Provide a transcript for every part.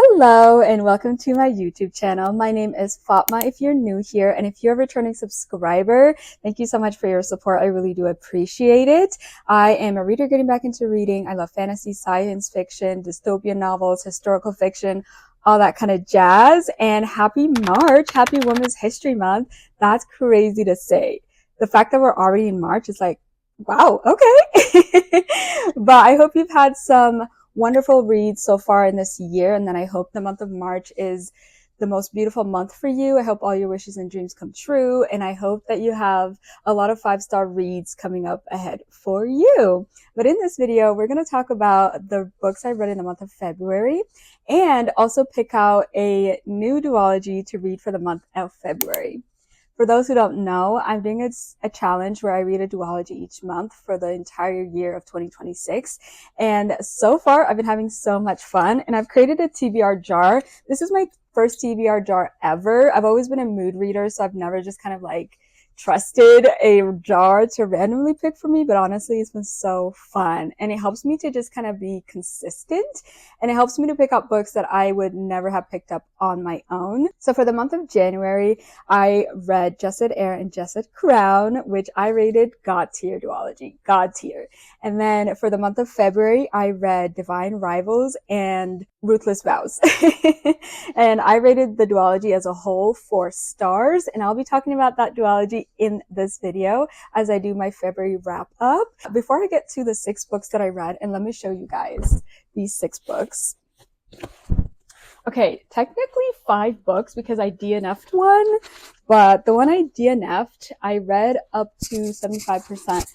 Hello and welcome to my YouTube channel. My name is Fatma if you're new here, and if you're a returning subscriber, thank you so much for your support. I really do appreciate it. I am a reader getting back into reading. I love fantasy, science fiction, dystopian novels, historical fiction, all that kind of jazz. And happy March, happy Women's History Month. That's crazy to say. The fact that we're already in March is like, wow, okay. But I hope you've had some wonderful reads so far in this year, and then I hope the month of March is the most beautiful month for you. I hope all your wishes and dreams come true, and I hope that you have a lot of 5-star reads coming up ahead for you. But in this video, we're going to talk about the books I read in the month of February and also pick out a new duology to read for the month of February. For those who don't know, I'm doing a challenge where I read a duology each month for the entire year of 2026. And so far, I've been having so much fun, and I've created a TBR jar. This is my first TBR jar ever. I've always been a mood reader, so I've never just kind of like trusted a jar to randomly pick for me, but honestly, it's been so fun. And it helps me to just kind of be consistent, and it helps me to pick up books that I would never have picked up on my own. So for the month of January, I read Jesset Eyre and Jesset Crown, which I rated God tier duology, God tier. And then for the month of February, I read Divine Rivals and Ruthless Vows. And I rated the duology as a whole 4 stars, and I'll be talking about that duology in this video as I do my February wrap up. Before I get to the 6 books that I read, and let me show you guys these 6 books. Okay, technically 5 books because I DNF'd one, but the one I DNF'd, I read up to 75%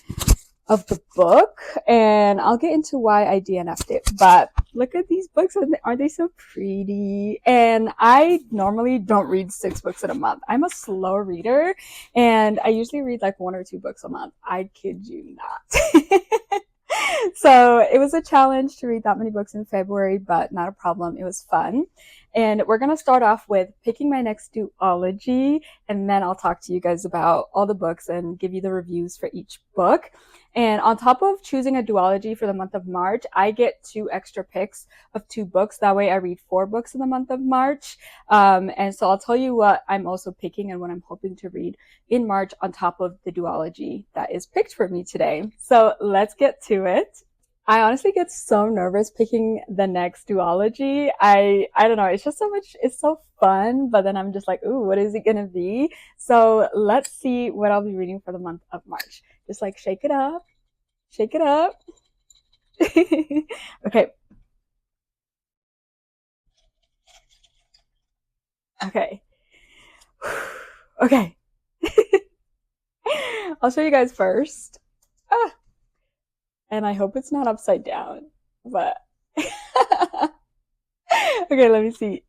of the book, and I'll get into why I DNF'd it. But look at these books. Aren't they so pretty? And I normally don't read 6 books in a month. I'm a slow reader, and I usually read like 1 or 2 books a month. I kid you not. So it was a challenge to read that many books in February, but not a problem. It was fun. And we're going to start off with picking my next duology, and then I'll talk to you guys about all the books and give you the reviews for each book. And on top of choosing a duology for the month of March, I get 2 extra picks of 2 books. That way I read 4 books in the month of March. And so I'll tell you what I'm also picking and what I'm hoping to read in March on top of the duology that is picked for me today. So let's get to it. I honestly get so nervous picking the next duology. I don't know. It's just so much. It's so fun, but then I'm just like, ooh, what is it going to be? So let's see what I'll be reading for the month of March. Just like shake it up. Shake it up. Okay. Okay. Okay. I'll show you guys first. And I hope it's not upside down, but okay, let me see.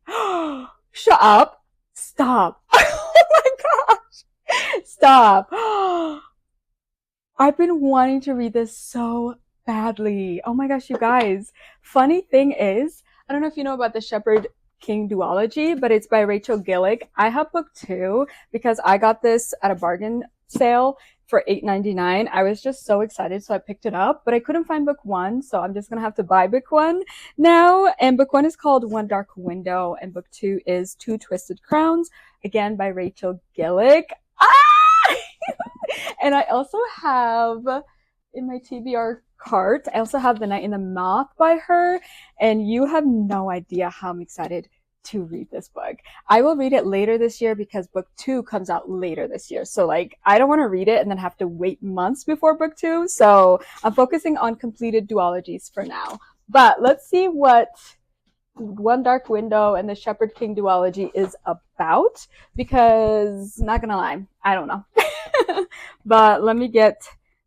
Shut up. Stop. Oh my gosh. Stop. I've been wanting to read this so badly. Oh my gosh, you guys. Funny thing is, I don't know if you know about the Shepherd King duology, but it's by Rachel Gillick. I have book 2 because I got this at a bargain sale for $8.99. I was just so excited, so I picked it up, but I couldn't find book 1, so I'm just gonna have to buy book 1 now. And book 1 is called One Dark Window, and book 2 is Two Twisted Crowns, again by Rachel Gillick. And I also have in my TBR cart, I also have The Night in the Moth by her, and you have no idea how I'm excited to read this book. I will read it later this year because book 2 comes out later this year. So like, I don't want to read it and then have to wait months before book 2. So I'm focusing on completed duologies for now. But let's see what One Dark Window and the Shepherd King duology is about, because not gonna lie, I don't know. But let me get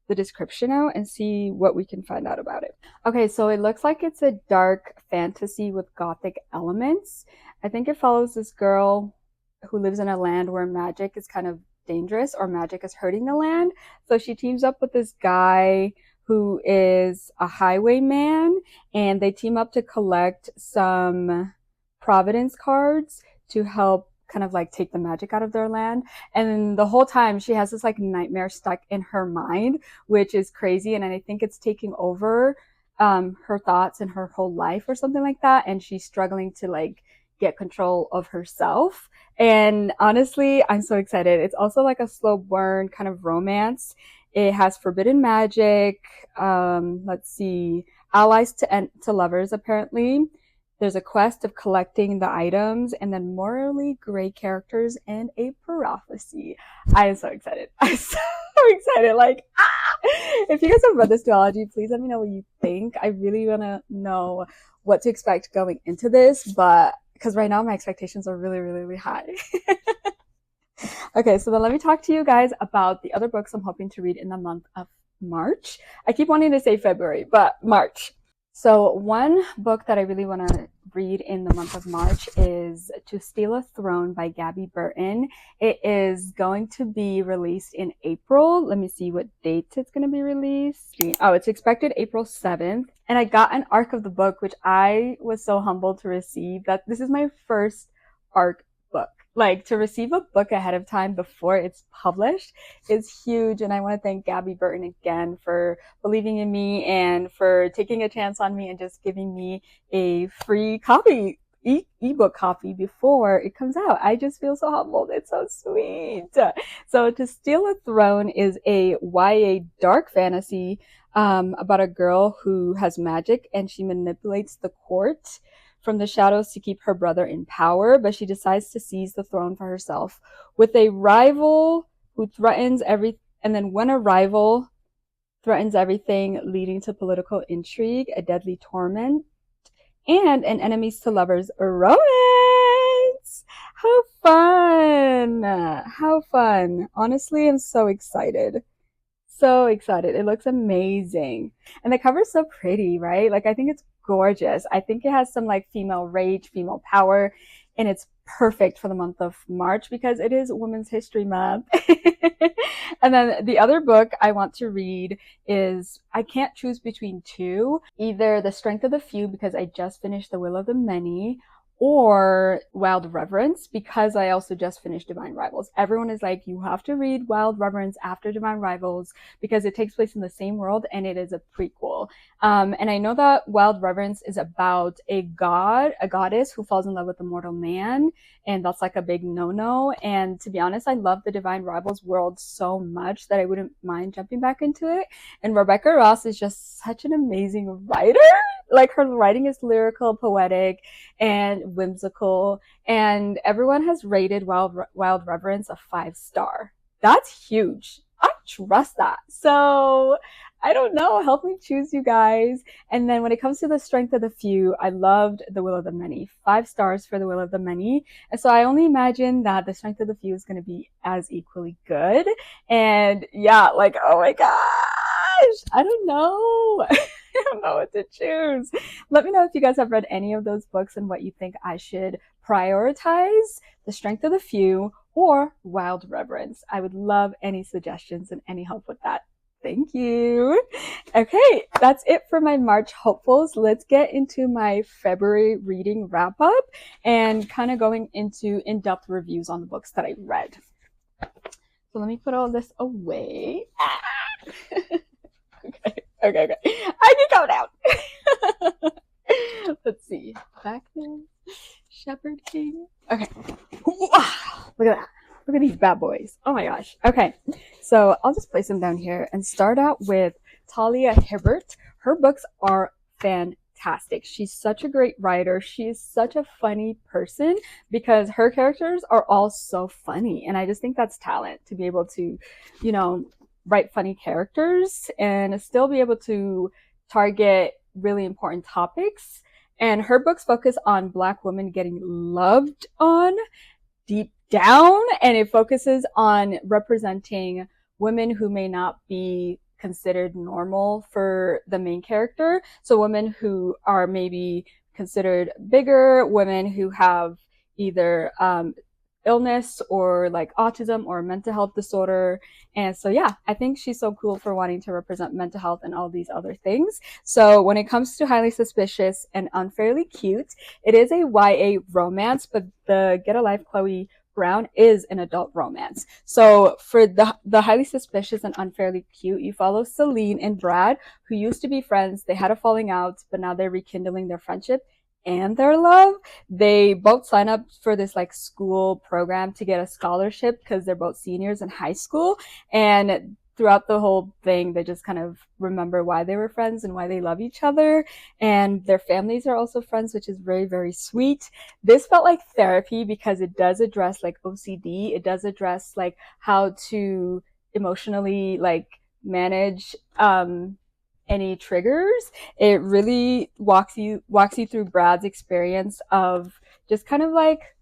the description out and see what we can find out about it. Okay, so it looks like it's a dark fantasy with gothic elements. I think it follows this girl who lives in a land where magic is kind of dangerous, or magic is hurting the land. So she teams up with this guy who is a highwayman, and they team up to collect some Providence cards to help kind of like take the magic out of their land. And the whole time she has this like nightmare stuck in her mind, which is crazy. And I think it's taking over her thoughts and her whole life or something like that, and she's struggling to like get control of herself. And honestly, I'm so excited. It's also like a slow burn kind of romance. It has forbidden magic. Let's see, allies to lovers apparently. There's a quest of collecting the items, and then morally gray characters and a prophecy. I am so excited. I'm so excited. Like, if you guys have read this duology, please let me know what you think. I really want to know what to expect going into this, but because right now my expectations are really, really, really high. Okay, so then let me talk to you guys about the other books I'm hoping to read in the month of March. I keep wanting to say February, but March. So one book that I really want to read in the month of March is To Steal a Throne by Gabby Burton. It is going to be released in April. Let me see what date it's going to be released. Oh, it's expected April 7th. And I got an ARC of the book, which I was so humbled to receive. That this is my first ARC book. Like, to receive a book ahead of time before it's published is huge. And I want to thank Gabby Burton again for believing in me and for taking a chance on me and just giving me a free copy, ebook copy before it comes out. I just feel so humbled. It's so sweet. So To Steal a Throne is a YA dark fantasy about a girl who has magic and she manipulates the court from the shadows to keep her brother in power, but she decides to seize the throne for herself with a rival who threatens and then when a rival threatens everything, leading to political intrigue, a deadly torment, and an enemies to lovers romance. How fun! How fun. Honestly, I'm so excited. So excited. It looks amazing. And the cover's so pretty, right? Like, I think it's gorgeous. I think it has some like female rage, female power, and it's perfect for the month of March because it is Women's History Month. And then the other book I want to read is, I can't choose between two, either The Strength of the Few because I just finished The Will of the Many, or Wild Reverence because I also just finished Divine Rivals. Everyone is like, you have to read Wild Reverence after Divine Rivals because it takes place in the same world and it is a prequel. And I know that Wild Reverence is about a goddess who falls in love with a mortal man, and that's like a big no-no. And to be honest, I love the Divine Rivals world so much that I wouldn't mind jumping back into it. And Rebecca Ross is just such an amazing writer. Like, her writing is lyrical, poetic, and whimsical, and everyone has rated Wild Reverence a 5-star. That's huge. I trust that. So I don't know. Help me choose, you guys. And then when it comes to The Strength of the Few, I loved The Will of the Many. 5 stars for The Will of the Many. And so I only imagine that The Strength of the Few is going to be as equally good. And yeah, like, oh my gosh, I don't know. I don't know what to choose. Let me know if you guys have read any of those books and what you think I should prioritize, The Strength of the Few or Wild Reverence. I would love any suggestions and any help with that. Thank you. Okay, that's it for my March hopefuls. Let's get into my February reading wrap up and kind of going into in-depth reviews on the books that I read. So let me put all this away. Okay. I can go down. Let's see. Back there. Shepherd King. Okay. Look at that. Look at these bad boys. Oh my gosh. Okay. So I'll just place them down here and start out with Talia Hibbert. Her books are fantastic. She's such a great writer. She is such a funny person because her characters are all so funny. And I just think that's talent, to be able to, you know, write funny characters and still be able to target really important topics. And her books focus on Black women getting loved on deep down, and it focuses on representing women who may not be considered normal for the main character. So women who are maybe considered bigger, women who have either illness or like autism or mental health disorder. And so yeah, I think she's so cool for wanting to represent mental health and all these other things. So when it comes to Highly Suspicious and Unfairly Cute, it is a YA romance, but the Get a Life Chloe Brown is an adult romance. So for the highly suspicious and unfairly cute, you follow Celine and Brad, who used to be friends. They had a falling out, but now they're rekindling their friendship and their love. They both sign up for this like school program to get a scholarship because they're both seniors in high school. And throughout the whole thing, they just kind of remember why they were friends and why they love each other. And their families are also friends, which is very, very sweet. This felt like therapy because it does address like OCD. It does address like how to emotionally like manage any triggers. It really walks you through Brad's experience of just kind of like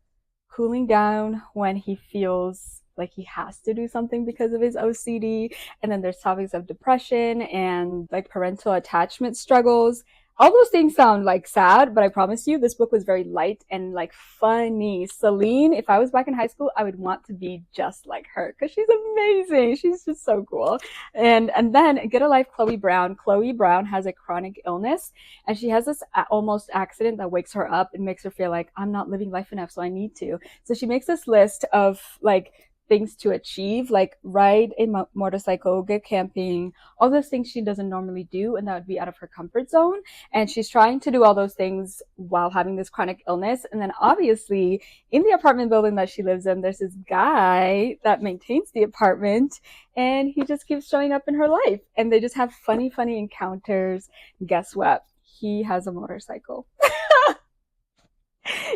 cooling down when he feels like he has to do something because of his OCD. And then there's topics of depression and like parental attachment struggles. All those things sound like sad, but I promise you this book was very light and like funny. Celine, if I was back in high school, I would want to be just like her because she's amazing. She's just so cool. And then Get a Life, Chloe Brown. Chloe Brown has a chronic illness and she has this almost accident that wakes her up and makes her feel like I'm not living life enough, so I need to. So she makes this list of like things to achieve, like ride a motorcycle, get camping, all those things she doesn't normally do, and that would be out of her comfort zone. And she's trying to do all those things while having this chronic illness. And then obviously in the apartment building that she lives in, there's this guy that maintains the apartment and he just keeps showing up in her life. And they just have funny, funny encounters. Guess what? He has a motorcycle.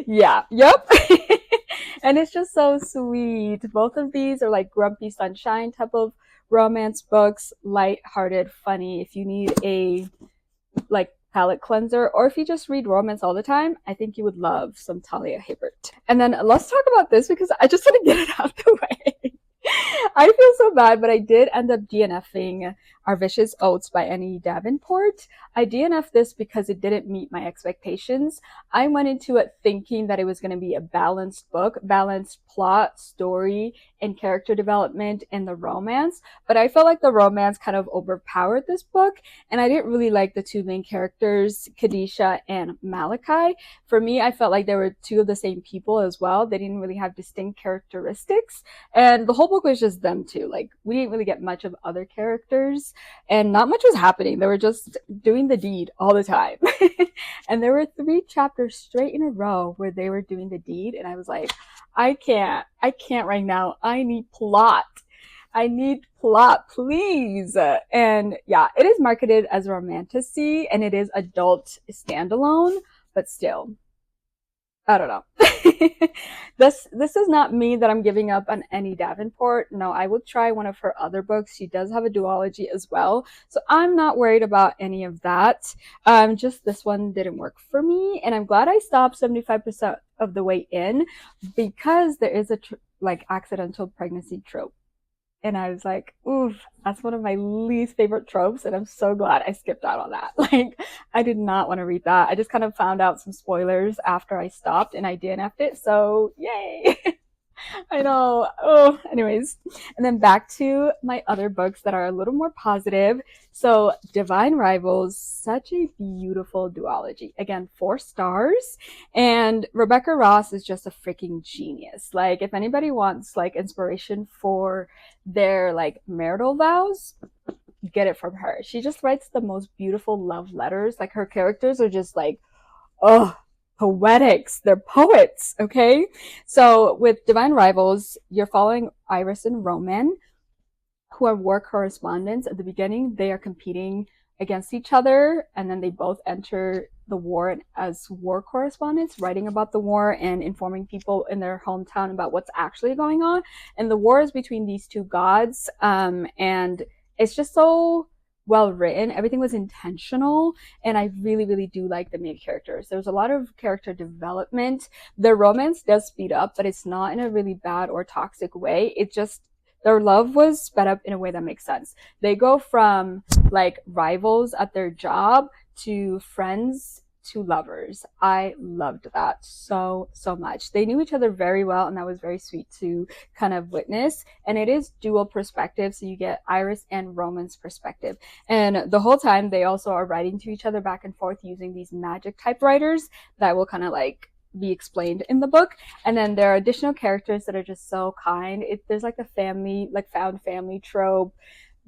Yeah, yep. And it's just so sweet. Both of these are like Grumpy Sunshine type of romance books, light-hearted, funny. If you need a like palate cleanser, or if you just read romance all the time, I think you would love some Talia Hibbert. And then let's talk about this because I just want to get it out the way. I feel so bad, but I did end up DNFing Our Vicious Oats by Annie Davenport. I DNF'd this because it didn't meet my expectations. I went into it thinking that it was going to be a balanced book, balanced plot, story, and character development and the romance. But I felt like the romance kind of overpowered this book, and I didn't really like the two main characters, Kadisha and Malachi. For me, I felt like they were two of the same people as well. They didn't really have distinct characteristics. And the whole book was just them two. Like, we didn't really get much of other characters, and not much was happening. They were just doing the deed all the time. And there were 3 chapters straight in a row where they were doing the deed, and I was like, I can't right now. I need plot. I need plot, please. And yeah, it is marketed as a romantasy, and it is adult standalone, but still, I don't know. This does not mean that I'm giving up on Annie Davenport. No, I will try one of her other books. She does have a duology as well, so I'm not worried about any of that. Just this one didn't work for me, and I'm glad I stopped 75% of the way in because there is a like accidental pregnancy trope. And I was like, oof, that's one of my least favorite tropes. And I'm so glad I skipped out on that. Like, I did not want to read that. I just kind of found out some spoilers after I stopped and I DNF'd it. So yay. I know. Oh, anyways. And then back to my other books that are a little more positive. So Divine Rivals, such a beautiful duology. Again, 4 stars. And Rebecca Ross is just a freaking genius. Like, if anybody wants like inspiration for their like marital vows, get it from her. She just writes the most beautiful love letters. Like, her characters are just like, oh, poetics. They're poets, okay? So with Divine Rivals, you're following Iris and Roman, who are war correspondents. At the beginning, they are competing against each other, and then they both enter the war as war correspondents, writing about the war and informing people in their hometown about what's actually going on. And the war is between these 2 gods, and it's just so well written. Everything was intentional, and I really, really do like the main characters. There's a lot of character development. The romance does speed up, but it's not in a really bad or toxic way. It just, their love was sped up in a way that makes sense. They go from like rivals at their job to friends to lovers. I loved that so much. They knew each other very well, and that was very sweet to kind of witness. And it is dual perspective, so you get Iris and Roman's perspective. And the whole time they also are writing to each other back and forth using these magic typewriters that will kind of like be explained in the book. And then there are additional characters that are just so kind. There's like a family, like found family trope,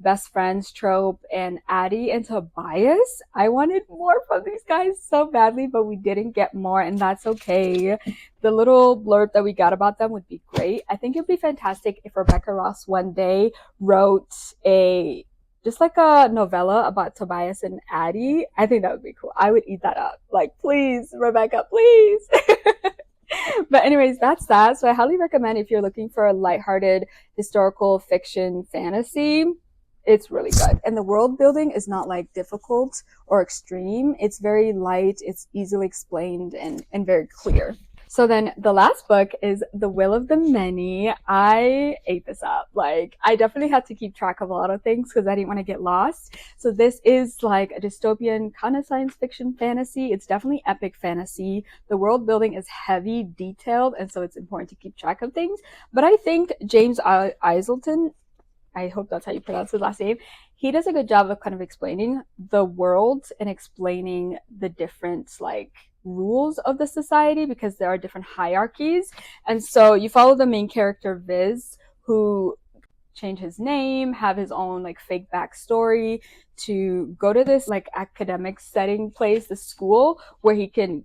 best friends trope, and Addie and Tobias. I wanted more from these guys so badly, but we didn't get more, and that's okay. The little blurb that we got about them would be great. I think it'd be fantastic if Rebecca Ross one day wrote a just like a novella about Tobias and Addie. I think that would be cool. I would eat that up. Like, please, Rebecca, please. But anyways, that's that. So I highly recommend if you're looking for a lighthearted historical fiction fantasy. It's really good. And the world building is not like difficult or extreme. It's very light, it's easily explained and very clear. So then the last book is The Will of the Many. I ate this up. Like, I definitely had to keep track of a lot of things because I didn't want to get lost. So this is like a dystopian kind of science fiction fantasy. It's definitely epic fantasy. The world building is heavy, detailed, and so it's important to keep track of things. But I think James Iselton, I hope that's how you pronounce his last name, he does a good job of kind of explaining the world and explaining the different like rules of the society, because there are different hierarchies. And so you follow the main character Viz, who change his name, have his own like fake backstory to go to this like academic setting place, the school, where he can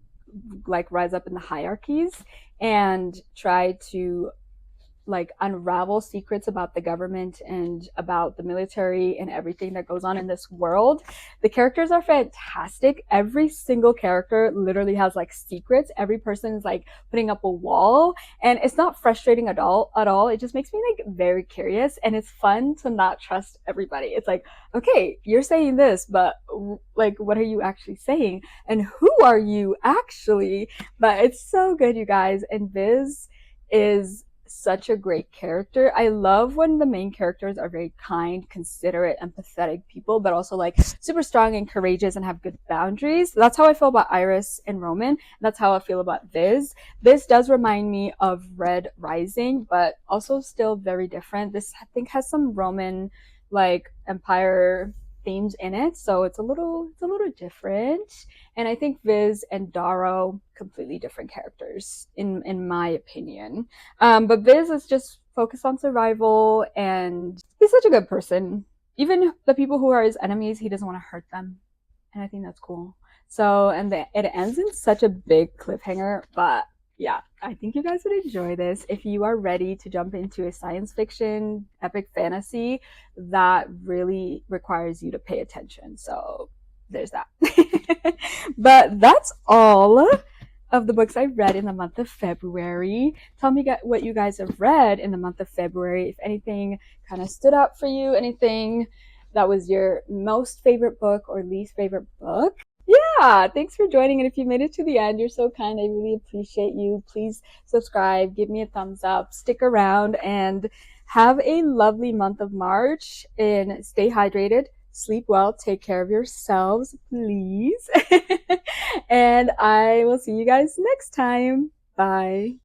like rise up in the hierarchies and try to like unravel secrets about the government and about the military and everything that goes on in this world. The characters are fantastic. Every single character literally has like secrets. Every person is like putting up a wall, and it's not frustrating at all. It just makes me like very curious, and it's fun to not trust everybody. It's like, okay, you're saying this, but like, what are you actually saying? And who are you actually? But it's so good, you guys. And Viz is such a great character. I love when the main characters are very kind, considerate, empathetic people, but also like super strong and courageous and have good boundaries. That's how I feel about Iris and Roman. That's how I feel about Viz. This does remind me of Red Rising, but also still very different. This I think has some Roman like empire themes in it, so it's a little different. And I think Viz and Darrow, completely different characters in my opinion. But Viz is just focused on survival, and he's such a good person. Even the people who are his enemies, he doesn't want to hurt them, and I think that's cool. So, and it ends in such a big cliffhanger, but yeah, I think you guys would enjoy this if you are ready to jump into a science fiction epic fantasy that really requires you to pay attention. So there's that. But that's all of the books I read in the month of February. Tell me what you guys have read in the month of February. If anything kind of stood out for you, anything that was your most favorite book or least favorite book. Yeah, thanks for joining. And if you made it to the end, you're so kind. I really appreciate you. Please subscribe, give me a thumbs up, stick around, and have a lovely month of March. And stay hydrated, sleep well, take care of yourselves, please. And I will see you guys next time. Bye.